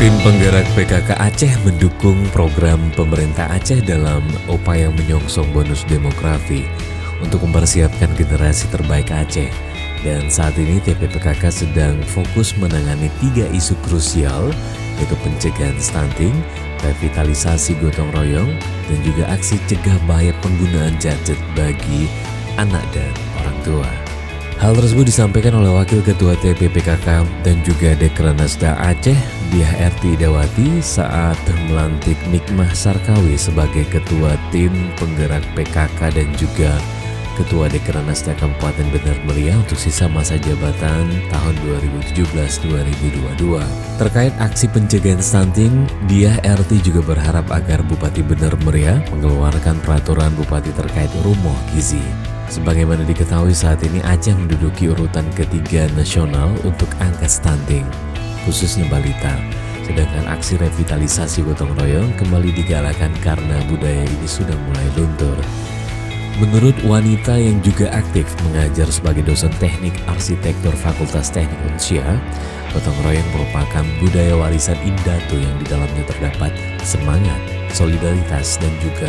Tim penggerak PKK Aceh mendukung program pemerintah Aceh dalam upaya menyongsong bonus demografi untuk mempersiapkan generasi terbaik Aceh. Dan saat ini TPPKK sedang fokus menangani 3 isu krusial, yaitu pencegahan stunting, revitalisasi gotong royong, dan juga aksi cegah bahaya penggunaan gadget bagi anak dan orang tua. Hal tersebut disampaikan oleh Wakil Ketua TPPKK dan juga Dekranasda Aceh, Diah Erti Dawati saat melantik Nikmah Sarkawi sebagai Ketua Tim Penggerak PKK dan juga Ketua Dekranasda Kabupaten Benar Meriah untuk sisa masa jabatan tahun 2017-2022. Terkait aksi pencegahan stunting, Diah Erti juga berharap agar Bupati Benar Meriah mengeluarkan peraturan Bupati terkait rumoh gizi. Sebagaimana diketahui saat ini Aceh menduduki urutan ketiga nasional untuk angka stunting, khususnya balita. Sedangkan aksi revitalisasi gotong royong kembali digalakan karena budaya ini sudah mulai luntur. Menurut wanita yang juga aktif mengajar sebagai dosen teknik arsitektur Fakultas Teknik Unsia, gotong royong merupakan budaya warisan Indatu yang di dalamnya terdapat semangat, solidaritas, dan juga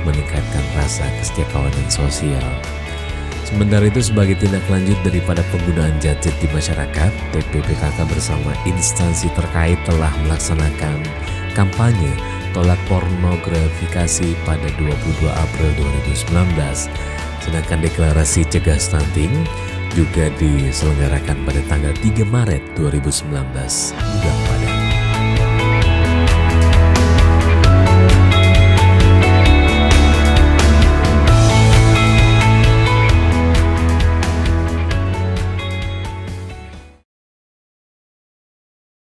meningkatkan rasa kesetiakawanan sosial. Sementara itu, sebagai tindak lanjut daripada penggunaan gadget di masyarakat, TPPKK bersama instansi terkait telah melaksanakan kampanye tolak pornografikasi pada 22 April 2019. Sedangkan deklarasi cegah stunting juga diselenggarakan pada tanggal 3 Maret 2019 di